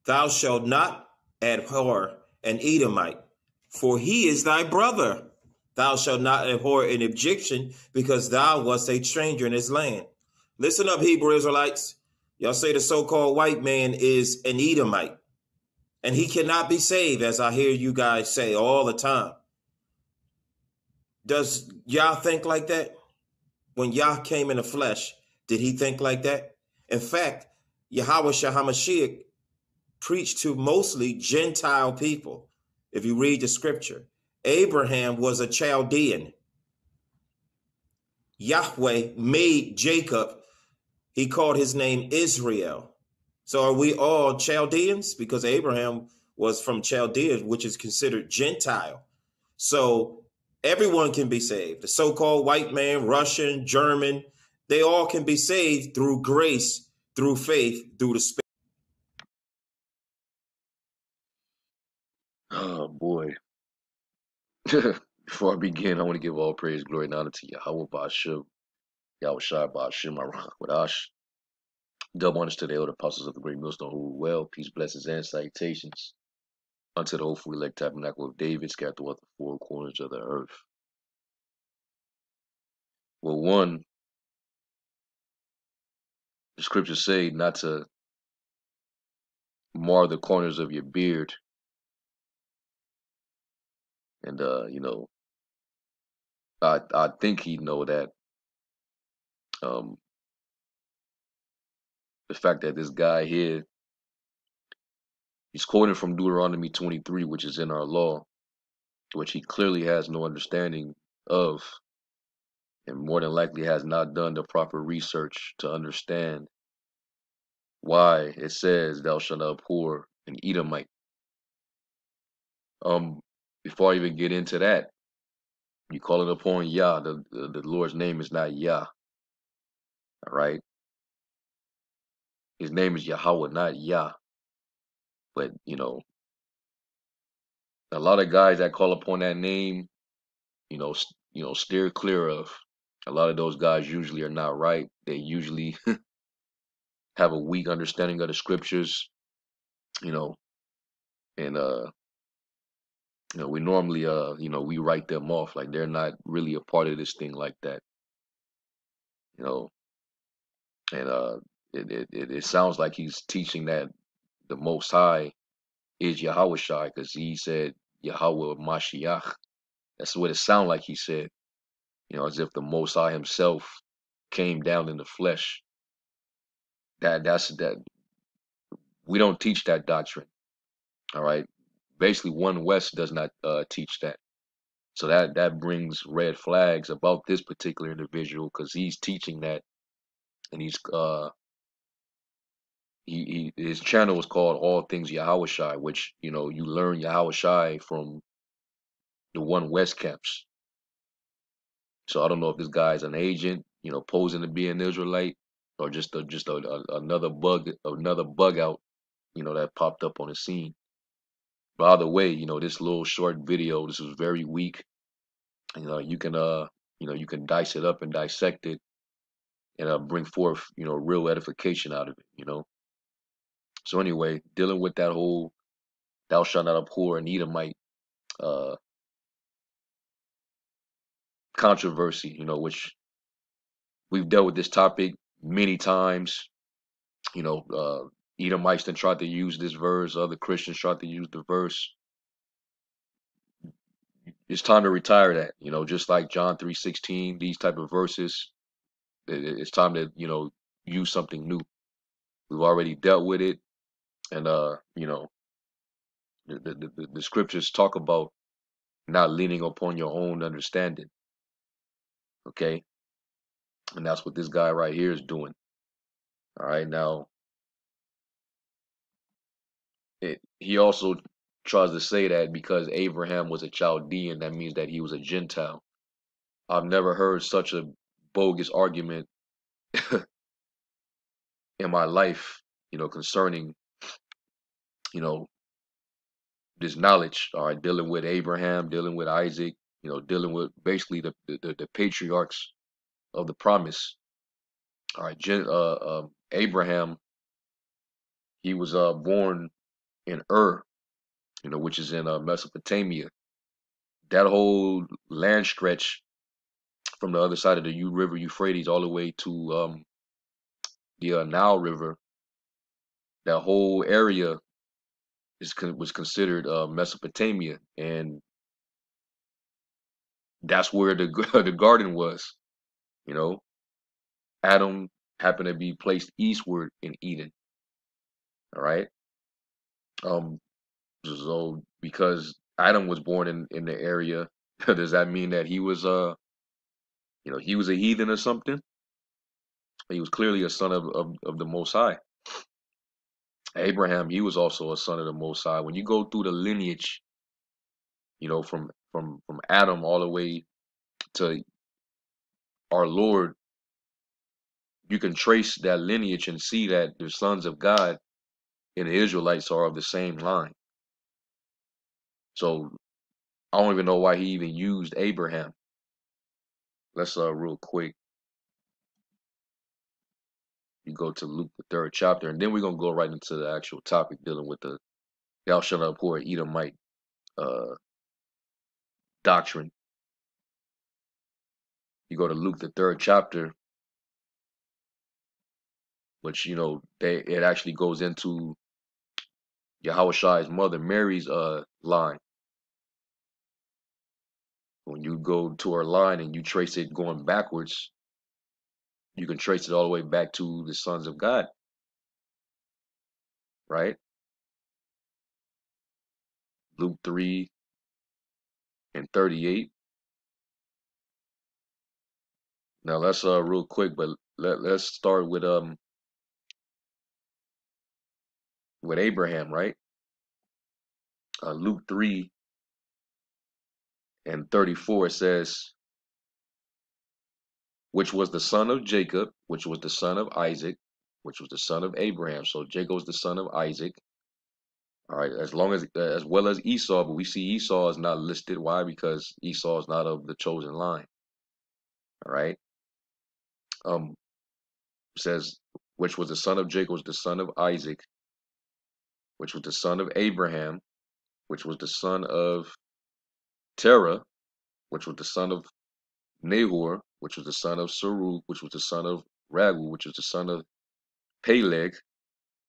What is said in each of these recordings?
Thou shalt not abhor an Edomite, for he is thy brother. Thou shalt not abhor an Egyptian, because thou wast a stranger in his land. Listen up, Hebrew Israelites. Y'all say the so-called white man is an Edomite, and he cannot be saved, as I hear you guys say all the time. Does Yah think like that? When Yah came in the flesh, did he think like that? In fact, YAHAWASHI preached to mostly Gentile people. If you read the scripture, Abraham was a Chaldean. Yahweh made Jacob. He called his name Israel. So are we all Chaldeans? Because Abraham was from Chaldea, which is considered Gentile. So everyone can be saved. The so-called white man, Russian, German, they all can be saved through grace, through faith, through the Spirit. Oh boy. Before I begin, I want to give all praise, glory, and honor to Yahawah, BaHa, Yahawashi, BaHa, YAHAWASHI. Double honors to the elder apostles of the great millstone who rule well. Peace, blessings, and salutations unto the hopeful elect tabernacle of David, scattered throughout the four corners of the earth. Well, one, the scriptures say not to mar the corners of your beard. And, I think he'd know that the fact that this guy here, he's quoting from Deuteronomy 23, which is in our law, which he clearly has no understanding of, and more than likely has not done the proper research to understand why it says thou shalt not abhor an Edomite. Before I even get into that, you call it upon Yah. The Lord's name is not Yah. All right. His name is Yahawah, not Yah. But a lot of guys that call upon that name, steer clear of. A lot of those guys usually are not right. They usually have a weak understanding of the scriptures, and we normally we write them off like they're not really a part of this thing like that. And it sounds like he's teaching that the Most High is YAHAWASHI, because he said Yahawah Mashiach. That's what it sounded like he said, as if the Most High himself came down in the flesh. That's we don't teach that doctrine. All right. Basically, One West does not teach that. So that brings red flags about this particular individual, because he's teaching that, and his channel is called All Things YAHAWASHI, which you learn YAHAWASHI from the One West camps. So I don't know if this guy's an agent, posing to be an Israelite, or just another bug out, that popped up on the scene. By the way, this little short video, this was very weak. You can dice it up and dissect it, and bring forth, real edification out of it, So anyway, dealing with that whole thou shalt not abhor an Edomite controversy, which we've dealt with this topic many times. Edomites then tried to use this verse, other Christians tried to use the verse. It's time to retire that, just like John 3:16, these type of verses. It's time to, use something new. We've already dealt with it, and the scriptures talk about not leaning upon your own understanding. Okay, and that's what this guy right here is doing. All right, now he also tries to say that because Abraham was a Chaldean, that means that he was a Gentile. I've never heard such a bogus argument in my life, concerning, this knowledge. All right, dealing with Abraham, dealing with Isaac, dealing with basically the patriarchs of the promise. All right, Abraham, he was born in which is in Mesopotamia. That whole land stretch from the other side of the River Euphrates all the way to the Nile River, that whole area was considered Mesopotamia, and that's where the the garden was. Adam happened to be placed eastward in Eden. All right. So because Adam was born in the area, does that mean that he was he was a heathen or something? He was clearly a son of the Most High. Abraham, he was also a son of the Most High. When you go through the lineage, from Adam all the way to our Lord, you can trace that lineage and see that the sons of God and the Israelites are of the same line. So I don't even know why he even used Abraham. Let's real quick. You go to Luke the 3rd chapter, and then we're gonna go right into the actual topic dealing with the thou shalt not abhor Edomite doctrine. You go to Luke the 3rd chapter, which it actually goes into YAHAWASHI's mother Mary's line. When you go to her line and you trace it going backwards, you can trace it all the way back to the sons of God, right? Luke 3:38. Now let's real quick, but let's start with Abraham, right? Luke 3:34 says, which was the son of Jacob, which was the son of Isaac, which was the son of Abraham. So Jacob was the son of Isaac. All right, as well as Esau, but we see Esau is not listed. Why? Because Esau is not of the chosen line. All right. Says, which was the son of Jacob, was the son of Isaac, which was the son of Abraham, which was the son of Terah, which was the son of Nahor, which was the son of Serug, which was the son of Ragu, which was the son of Peleg,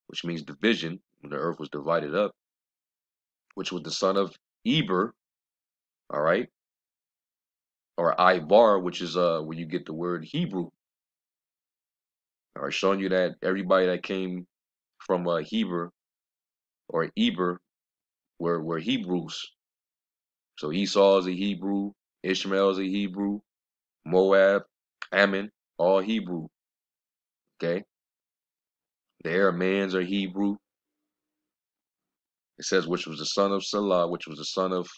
which means division, when the earth was divided up, which was the son of Eber, all right, or Ibar, which is where you get the word Hebrew. All right, showing you that everybody that came from Heber or Eber were Hebrews. So Esau is a Hebrew, Ishmael is a Hebrew, Moab, Ammon, all Hebrew. Okay. The Arameans are Hebrew. It says, which was the son of Salah, which was the son of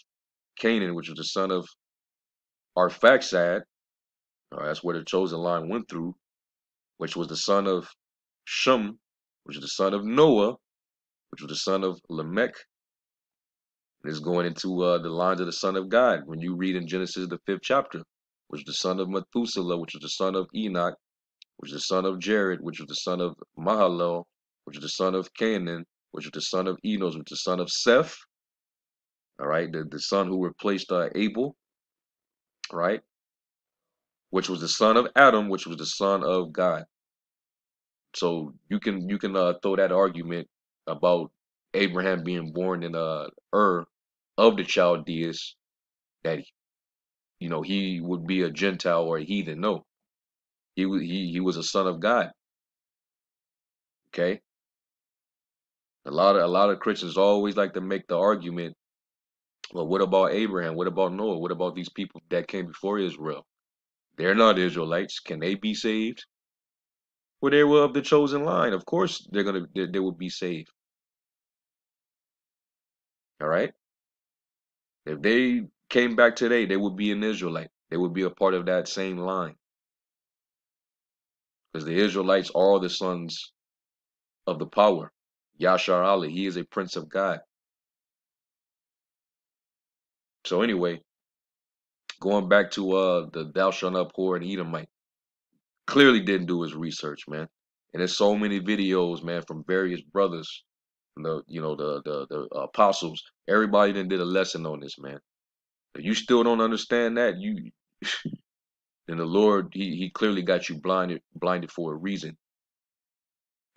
Canaan, which was the son of Arphaxad. That's where the chosen line went through, which was the son of Shem, which was the son of Noah, which was the son of Lamech. And it's going into the lines of the son of God. When you read in Genesis, the 5th chapter, which was the son of Methuselah, which was the son of Enoch, which was the son of Jared, which was the son of Mahalalel, which was the son of Canaan, which was the son of Enos, which was the son of Seth. All right, the son who replaced Abel, right? Which was the son of Adam, which was the son of God. So you can throw that argument about Abraham being born in Ur of the Chaldeans, that he would be a Gentile or a heathen. No, he was a son of God. Okay. A lot of Christians always like to make the argument, well, what about Abraham? What about Noah? What about these people that came before Israel? They're not Israelites. Can they be saved? Well, they were of the chosen line. Of course, they will be saved. All right. If they came back today, they would be an Israelite. They would be a part of that same line. Because the Israelites are the sons of the power. Yashar Ali, he is a prince of God. So anyway, going back to the thou shalt not abhor an Edomite, clearly didn't do his research, man. And there's so many videos, man, from various brothers the apostles. Everybody then did a lesson on this, man. If you still don't understand that, then the Lord, he clearly got you blinded for a reason.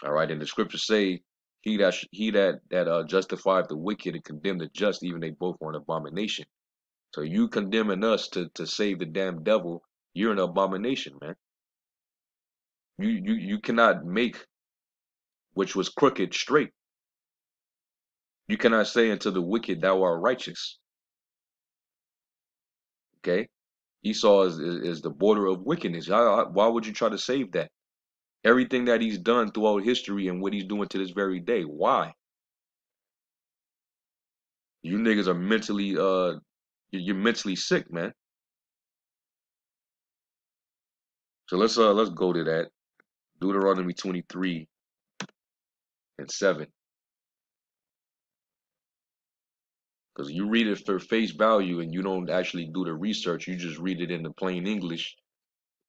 All right, and the scriptures say, he that justified the wicked and condemned the just, even they both are an abomination. So you condemning us to save the damn devil, you're an abomination, man. You cannot make which was crooked straight. You cannot say unto the wicked, thou art righteous. Okay, Esau is the border of wickedness. Why would you try to save that? Everything that he's done throughout history and what he's doing to this very day. Why? You niggas are mentally you're mentally sick, man. So let's go to that. Deuteronomy 23 and 7. Because you read it for face value and you don't actually do the research, you just read it in the plain English.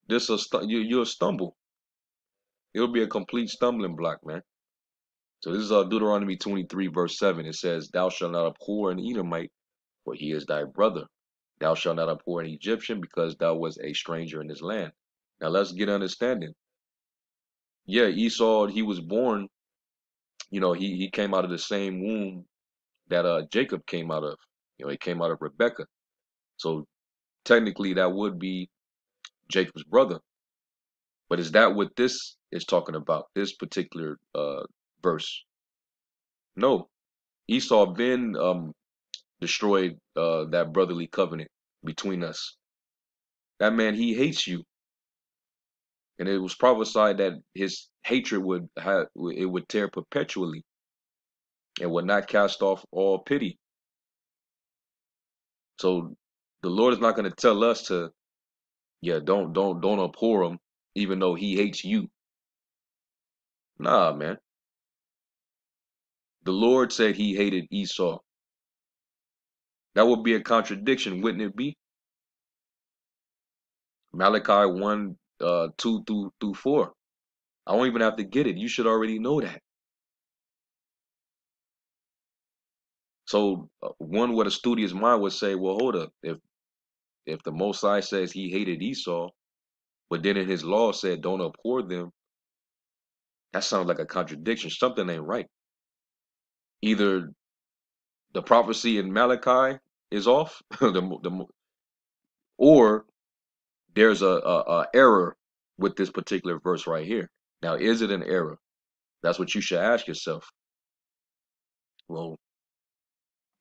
You'll stumble. It'll be a complete stumbling block, man. So this is Deuteronomy 23 verse 7. It says, "Thou shalt not abhor an Edomite, for he is thy brother. Thou shalt not abhor an Egyptian, because thou wast a stranger in his land." Now let's get understanding. Yeah, Esau, he was born, he came out of the same womb that Jacob came out of. He came out of Rebekah. So technically that would be Jacob's brother. But is that what this is talking about, this particular verse? No. Esau been destroyed that brotherly covenant between us. That man, he hates you. And it was prophesied that his hatred would tear perpetually and would not cast off all pity. So the Lord is not going to tell us to, don't abhor him, even though he hates you. Nah, man. The Lord said he hated Esau. That would be a contradiction, wouldn't it be? Malachi 1, 2 through 4. I don't even have to get it. You should already know that. So one with a studious mind would say, well, hold up. If the Most High says he hated Esau, but then in his law said don't abhor them, that sounds like a contradiction. Something ain't right. Either the prophecy in Malachi is off, or there's a error with this particular verse right here. Now, is it an error? That's what you should ask yourself. Well,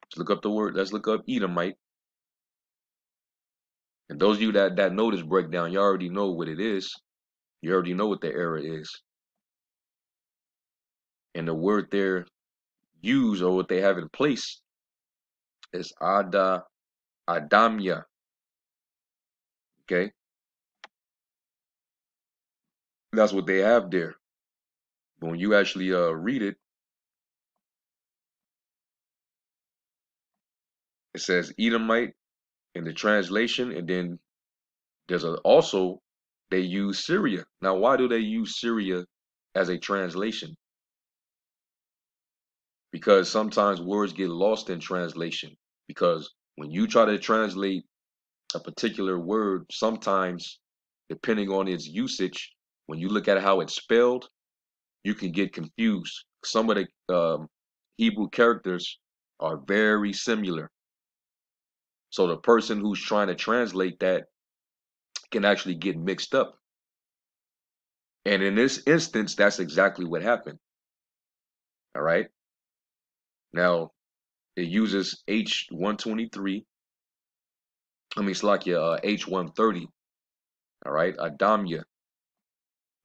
let's look up the word. Let's look up Edomite. And those of you that know this breakdown, you already know what it is. You already know what the error is. And the word there used, or what they have in place, is Adamya. Okay? That's what they have there. But when you actually read it, it says Edomite in the translation, and then there's also they use Syria. Now, why do they use Syria as a translation? Because sometimes words get lost in translation. Because when you try to translate a particular word, sometimes, depending on its usage, when you look at how it's spelled, you can get confused. Some of the Hebrew characters are very similar. So the person who's trying to translate that can actually get mixed up. And in this instance, that's exactly what happened. All right. Now, it uses H123. Slakia, H130. All right. Adamya.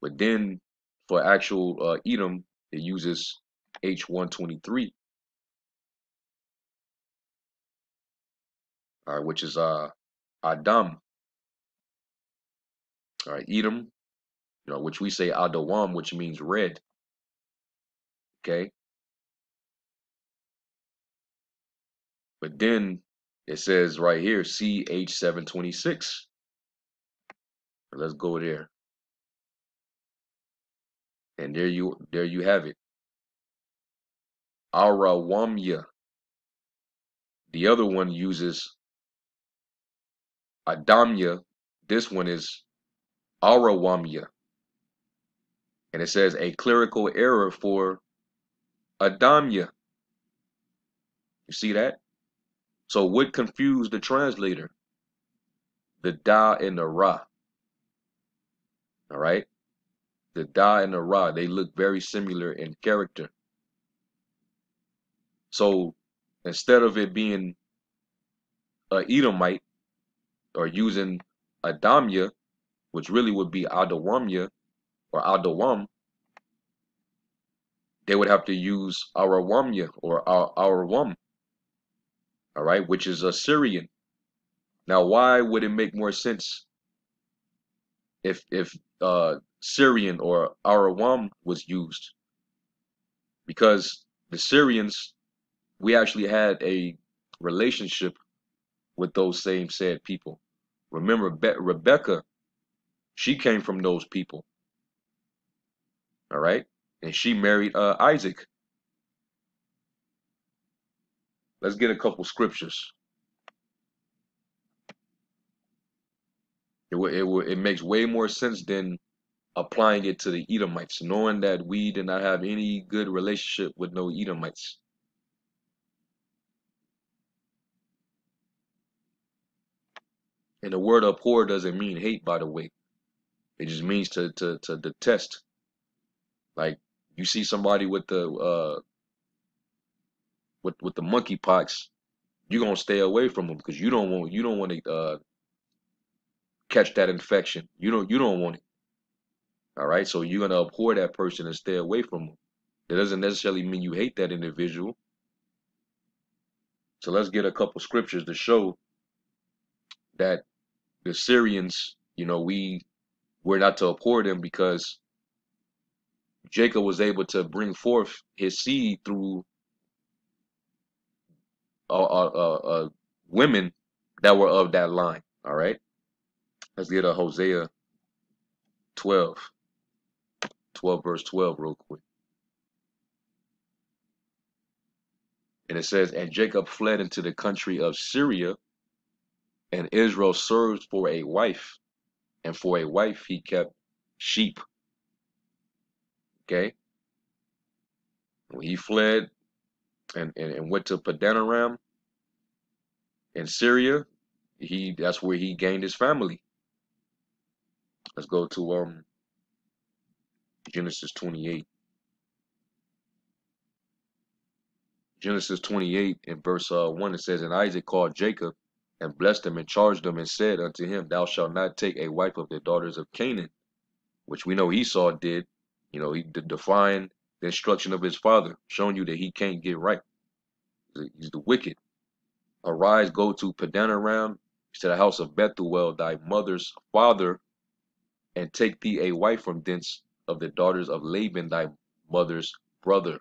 But then for actual Edom, it uses H123. All right. Which is Adam. All right. Edom, which we say Adawam, which means red. Okay. But then it says right here, CH726. Let's go there. And there you have it. Arawamya. The other one uses Adamya. This one is Arawamya. And it says a clerical error for Adamya. You see that? So what confused the translator? The Da and the Ra. All right? The Da and the Ra, they look very similar in character. So instead of it being a Edomite or using Adamya, which really would be Adawamya or Adawam, they would have to use Arawamya or Arawam, all right, which is Assyrian. Now, why would it make more sense if Syrian or Arawam was used? Because the Syrians, we actually had a relationship with those same said people. Remember, Rebecca, she came from those people, all right, and she married Isaac. Let's get a couple scriptures. It makes way more sense than applying it to the Edomites, knowing that we did not have any good relationship with no Edomites. And the word abhor doesn't mean hate, by the way. It just means to detest. Like you see somebody with the with the monkeypox, you're gonna stay away from them because you don't want to catch that infection. You don't want it. All right, so you're gonna abhor that person and stay away from them. That doesn't necessarily mean you hate that individual. So let's get a couple scriptures to show that the Syrians, we're not to abhor them because Jacob was able to bring forth his seed through women that were of that line. All right, let's get a Hosea 12 verse 12 real quick. And it says, and Jacob fled into the country of Syria, and Israel served for a wife, and for a wife he kept sheep. Okay, when he fled and went to Padanaram in Syria, that's where he gained his family. Let's go to Genesis 28. Genesis 28 in verse 1, it says, and Isaac called Jacob and blessed him and charged him and said unto him, thou shalt not take a wife of the daughters of Canaan, which we know Esau did. He defied the instruction of his father, showing you that he can't get right. He's the wicked. Arise, go to Padanaram, to the house of Bethuel, thy mother's father, and take thee a wife from thence of the daughters of Laban, thy mother's brother.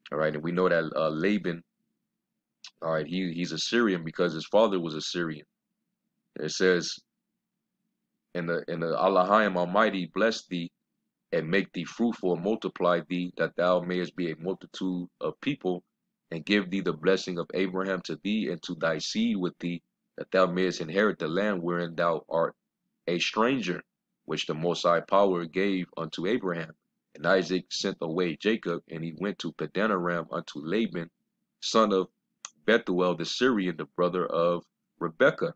All right, and we know that Laban, all right, he's a Syrian because his father was a Syrian. It says, in the Allahim Almighty bless thee and make thee fruitful and multiply thee, that thou mayest be a multitude of people, and give thee the blessing of Abraham to thee and to thy seed with thee, that thou mayest inherit the land wherein thou art a stranger, which the Most High Power gave unto Abraham. And Isaac sent away Jacob, and he went to Padanaram unto Laban, son of Bethuel the Syrian, the brother of Rebekah,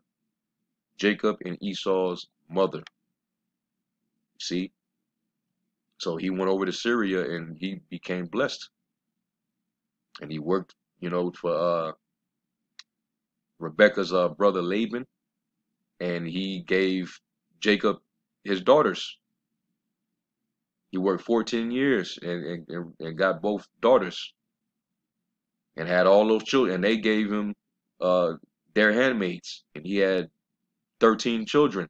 Jacob and Esau's mother. See? So he went over to Syria and he became blessed. And he worked, for Rebekah's brother Laban, and he gave Jacob his daughters. He worked 14 years and got both daughters and had all those children. And they gave him their handmaids, and he had 13 children.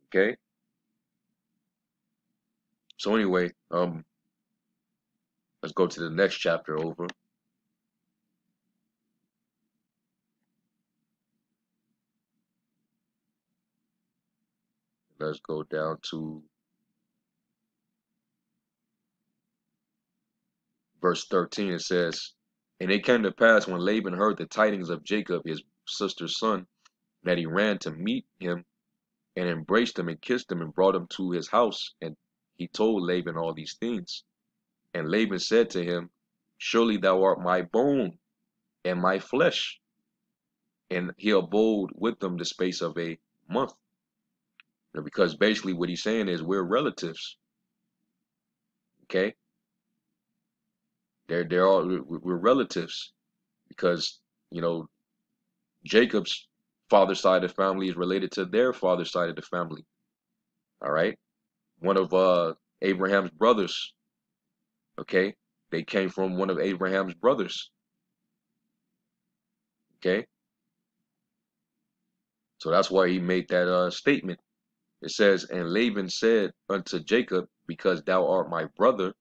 Okay. So anyway, let's go to the next chapter over. Let's go down to verse 13, it says, "And it came to pass when Laban heard the tidings of Jacob, his sister's son, that he ran to meet him and embraced him and kissed him and brought him to his house. And he told Laban all these things. And Laban said to him, Surely thou art my bone and my flesh. And he abode with them the space of a month." Because basically what he's saying is we're relatives. Okay? We're relatives because, you know, Jacob's father's side of the family is related to their father's side of the family. All right? One of Abraham's brothers, okay? They came from one of Abraham's brothers. Okay? So that's why he made that statement. It says, "And Laban said unto Jacob, Because thou art my brother,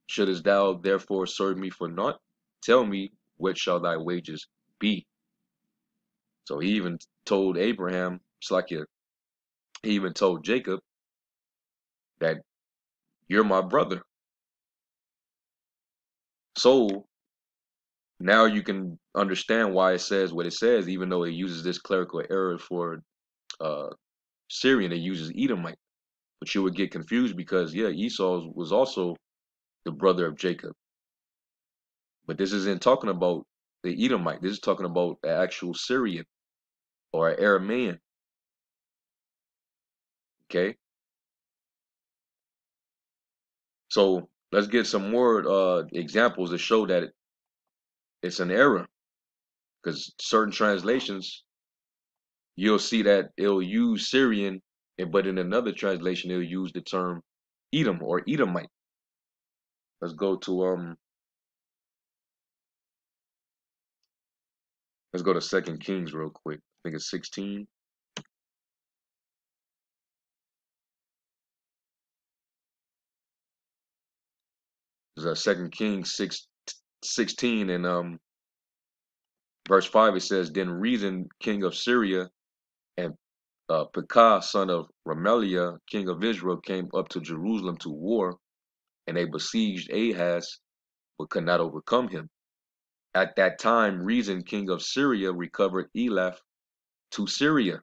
shouldest thou therefore serve me for naught? Tell me, what shall thy wages be?" So he even told Abraham, it's like he even told Jacob that you're my brother. So now you can understand why it says what it says, even though it uses this clerical error for Syrian, it uses Edomite. But you would get confused because, yeah, Esau was also the brother of Jacob. But this isn't talking about the Edomite. This is talking about an actual Syrian or an Aramean. Okay? So let's get some more examples to show that it's an error. Because certain translations, you'll see that it'll use Syrian, but in another translation, it'll use the term Edom or Edomite. Let's go to 2 Kings real quick. I think it's 16. There's 2 Kings 16 and verse 5. It says, "Then Rezin, king of Syria, and Pekah, son of Remaliah, king of Israel, came up to Jerusalem to war, and they besieged Ahaz, but could not overcome him. At that time, Rezin, king of Syria, recovered Elath to Syria,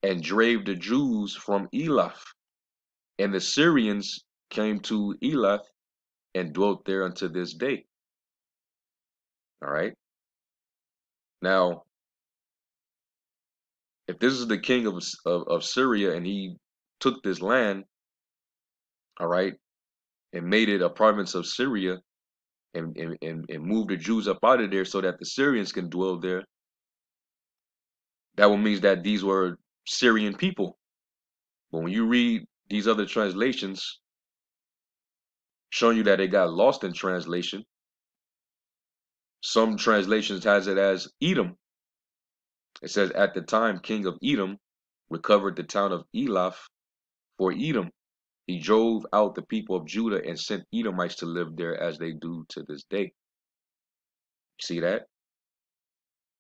and drave the Jews from Elath. And the Syrians came to Elath and dwelt there unto this day." All right. Now, if this is the king of Syria and he took this land, all right, and made it a province of Syria and moved the Jews up out of there so that the Syrians can dwell there, that would mean that these were Syrian people. But when you read these other translations showing you that they got lost in translation, some translations has it as Edom. It says, "At the time, king of Edom recovered the town of Elath for Edom. He drove out the people of Judah and sent Edomites to live there as they do to this day." See that?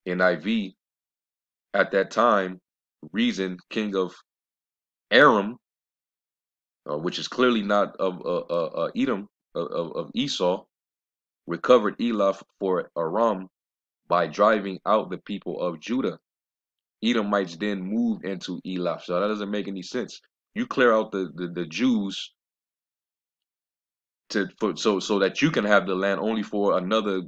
NIV, "At that time, Rezin, king of Aram," which is clearly not of Edom, of Esau, "recovered Elath for Aram by driving out the people of Judah. Edomites then moved into Elath." So that doesn't make any sense. You clear out the Jews so that you can have the land only for another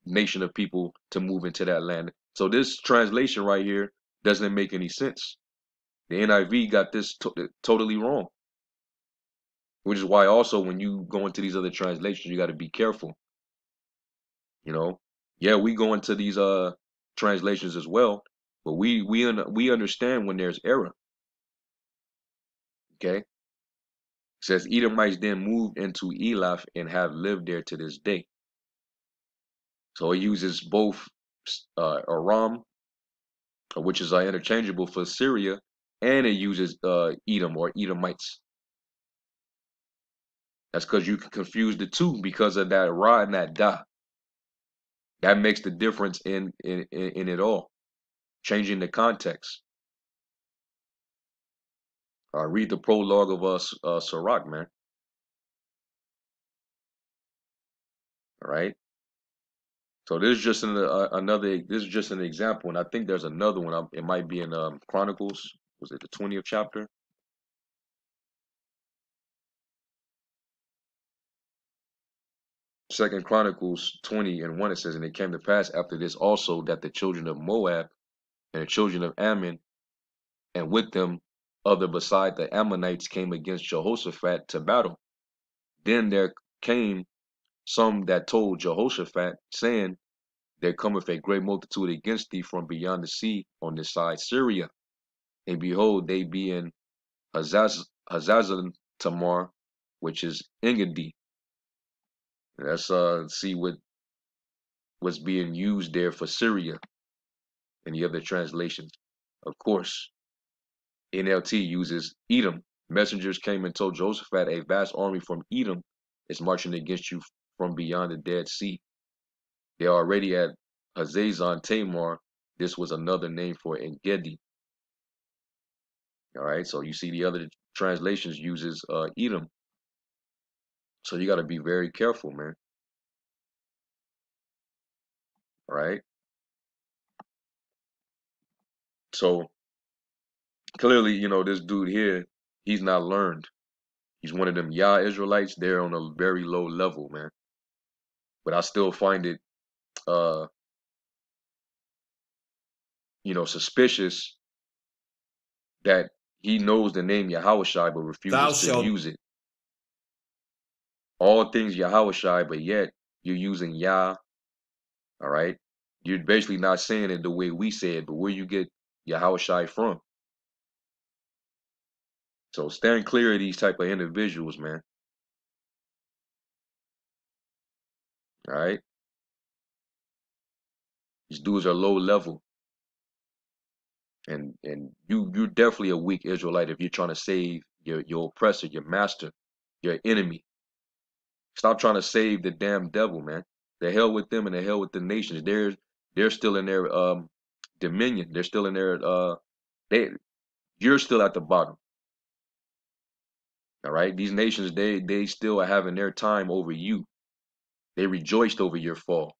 nation of people to move into that land. So this translation right here doesn't make any sense. The NIV got this totally wrong, which is why also when you go into these other translations, you got to be careful. You know, yeah, we go into these translations as well, but we understand when there's error. Okay, it says Edomites then moved into Elath and have lived there to this day. So it uses both Aram, which is interchangeable for Syria, and it uses Edom or Edomites. That's because you can confuse the two because of that Ra and that Da. That makes the difference in it all, changing the context. Read the prologue of Sirach, man. All right. So this is just another. This is just an example, and I think there's another one. It might be in Chronicles. Was it the 20th chapter? Second Chronicles 20:1. It says, and it came to pass after this also that the children of Moab and the children of Ammon, and with them other beside the Ammonites, came against Jehoshaphat to battle. Then there came some that told Jehoshaphat, saying, there cometh a great multitude against thee from beyond the sea on this side Syria. And behold, they be in Hazazon Tamar, which is Engedi. Let's see what's being used there for Syria in the other translations. Of course, NLT uses Edom. Messengers came and told Jehoshaphat, a vast army from Edom is marching against you from beyond the Dead Sea. They are already at Hazazon Tamar. This was another name for Engedi. All right, so you see the other translations uses Edom. So you got to be very careful, man. All right. So clearly, you know, this dude here, he's not learned. He's one of them Israelites. They're on a very low level, man. But I still find it, you know, suspicious that he knows the name YAHAWASHI but Thou refuses to shalt use it. All things YAHAWASHI, but yet you're using Yah. All right. You're basically not saying it the way we say it, but where you get YAHAWASHI from. So stand clear of these type of individuals, man. All right. These dudes are low level. And you're definitely a weak Israelite if you're trying to save your oppressor, your master, your enemy. Stop trying to save the damn devil, man. The hell with them and the hell with the nations. They're still in their dominion. They're still in their you're still at the bottom. All right. These nations, they still are having their time over you. They rejoiced over your fall.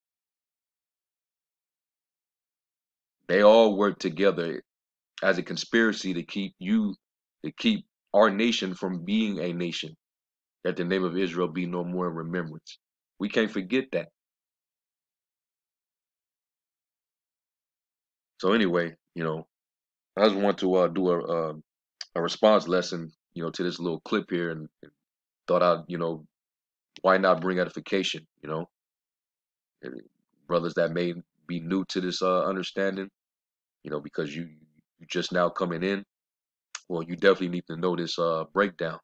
They all work together as a conspiracy to keep our nation from being a nation, that the name of Israel be no more in remembrance. We can't forget that. So anyway, you know, I just want to do a response lesson, you know, to this little clip here, and thought I'd, you know, why not bring edification, you know, brothers that may be new to this understanding, you know, because you just now coming in. Well, you definitely need to know this breakdown.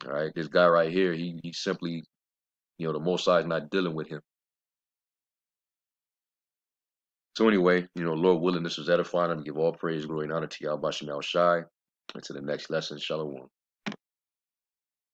All right, this guy right here, he simply, you know, the Most High is not dealing with him. So anyway, you know, Lord willing, this was edifying. I'm give all praise, glory, and honor to Yahweh Shem Shai. And to the next lesson, Shalom.